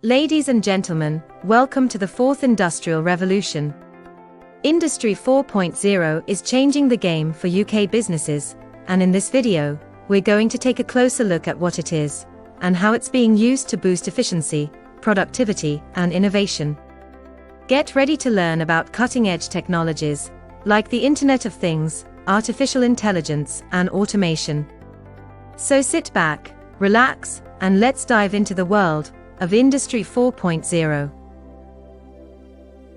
Ladies and gentlemen, welcome to the fourth industrial revolution. Industry 4.0 is changing the game for UK businesses, and in this video, we're going to take a closer look at what it is, and how it's being used to boost efficiency, productivity, and innovation. Get ready to learn about cutting-edge technologies, like the Internet of Things, artificial intelligence, and automation. So sit back, relax, and let's dive into the world of Industry 4.0.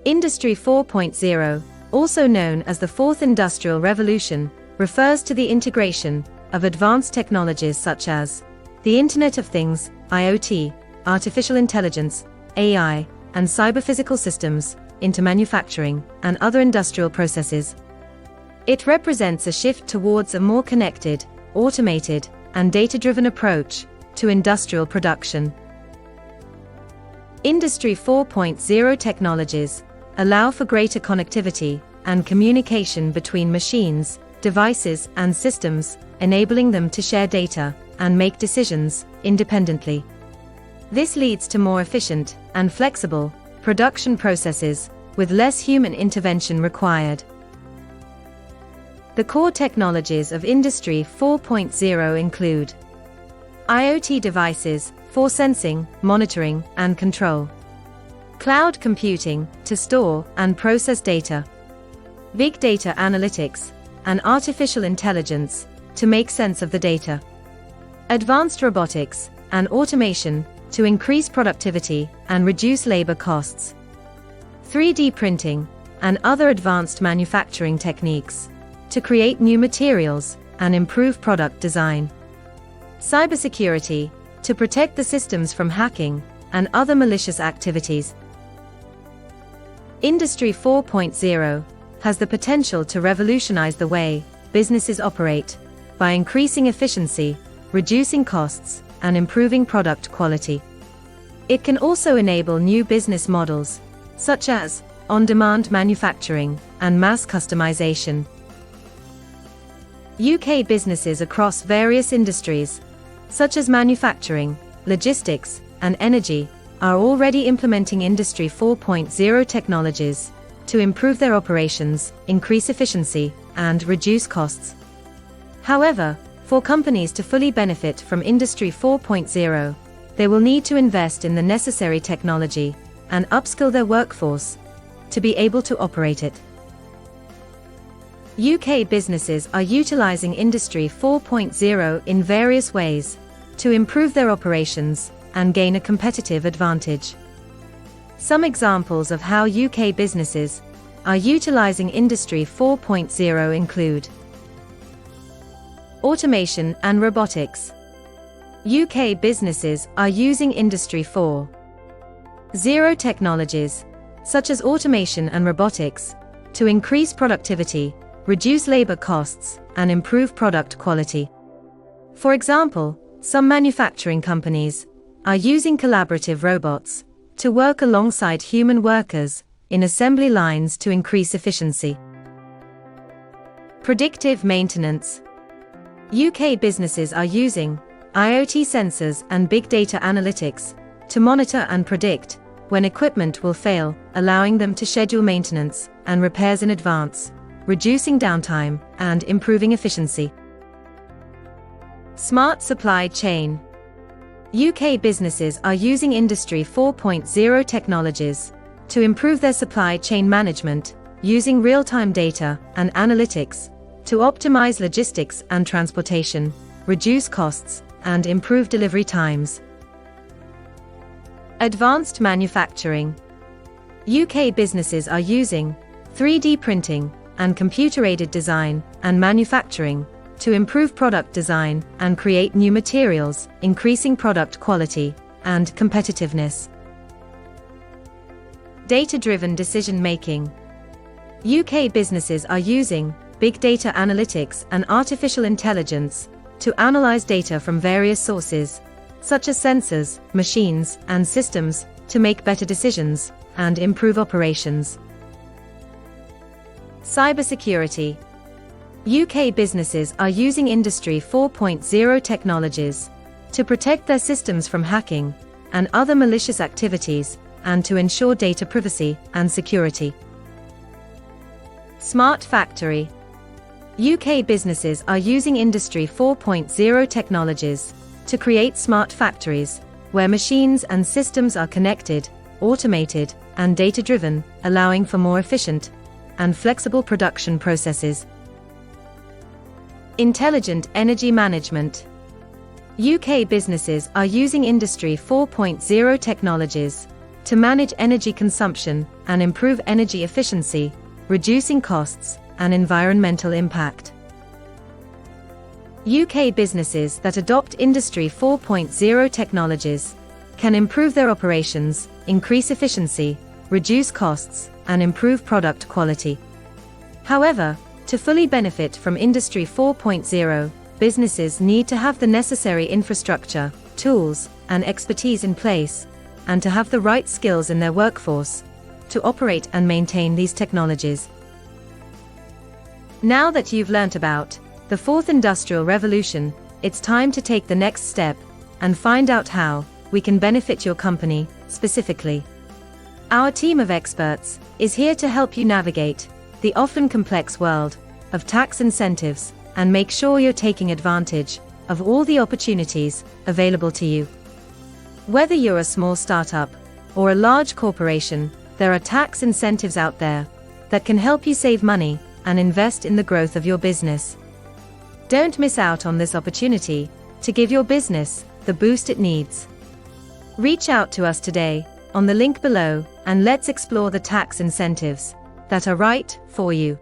Industry 4.0, also known as the Fourth Industrial Revolution, refers to the integration of advanced technologies such as the Internet of Things, IoT, artificial intelligence, AI, and cyber-physical systems into manufacturing and other industrial processes. It represents a shift towards a more connected, automated, and data-driven approach to industrial production. Industry 4.0 technologies allow for greater connectivity and communication between machines, devices, and systems, enabling them to share data and make decisions independently. This leads to more efficient and flexible production processes with less human intervention required. The core technologies of Industry 4.0 include IoT devices for sensing, monitoring, and control. Cloud computing to store and process data. Big data analytics and artificial intelligence to make sense of the data. Advanced robotics and automation to increase productivity and reduce labor costs. 3D printing and other advanced manufacturing techniques to create new materials and improve product design. Cybersecurity to protect the systems from hacking and other malicious activities. Industry 4.0 has the potential to revolutionize the way businesses operate by increasing efficiency, reducing costs, and improving product quality. It can also enable new business models, such as on-demand manufacturing and mass customization. UK businesses across various industries, such as manufacturing, logistics, and energy, are already implementing Industry 4.0 technologies to improve their operations, increase efficiency, and reduce costs. However, for companies to fully benefit from Industry 4.0, they will need to invest in the necessary technology and upskill their workforce to be able to operate it. UK businesses are utilizing Industry 4.0 in various ways to improve their operations and gain a competitive advantage. Some examples of how UK businesses are utilizing Industry 4.0 include automation and robotics. UK businesses are using Industry 4.0 technologies, such as automation and robotics, to increase productivity, reduce labor costs, and improve product quality. For example, some manufacturing companies are using collaborative robots to work alongside human workers in assembly lines to increase efficiency. Predictive maintenance. UK businesses are using IoT sensors and big data analytics to monitor and predict when equipment will fail, allowing them to schedule maintenance and repairs in advance, reducing downtime and improving efficiency. Smart supply chain. UK businesses are using Industry 4.0 technologies to improve their supply chain management, using real-time data and analytics to optimize logistics and transportation, reduce costs, and improve delivery times. Advanced manufacturing. UK businesses are using 3D printing and computer-aided design and manufacturing to improve product design and create new materials, increasing product quality and competitiveness. Data-driven decision-making. UK businesses are using big data analytics and artificial intelligence to analyze data from various sources, such as sensors, machines, and systems, to make better decisions and improve operations. Cybersecurity. UK businesses are using Industry 4.0 technologies to protect their systems from hacking and other malicious activities, and to ensure data privacy and security. Smart Factory. UK businesses are using Industry 4.0 technologies to create smart factories, where machines and systems are connected, automated, and data-driven, allowing for more efficient and flexible production processes. Intelligent Energy Management. UK businesses are using Industry 4.0 technologies to manage energy consumption and improve energy efficiency, reducing costs and environmental impact. UK businesses that adopt Industry 4.0 technologies can improve their operations, increase efficiency, reduce costs, and improve product quality. However, to fully benefit from Industry 4.0, businesses need to have the necessary infrastructure, tools, and expertise in place, and to have the right skills in their workforce to operate and maintain these technologies. Now that you've learnt about the fourth industrial revolution, it's time to take the next step and find out how we can benefit your company specifically. Our team of experts is here to help you navigate the often complex world of tax incentives and make sure you're taking advantage of all the opportunities available to you. Whether you're a small startup or a large corporation, there are tax incentives out there that can help you save money and invest in the growth of your business. Don't miss out on this opportunity to give your business the boost it needs. Reach out to us today on the link below and let's explore the tax incentives that are right for you.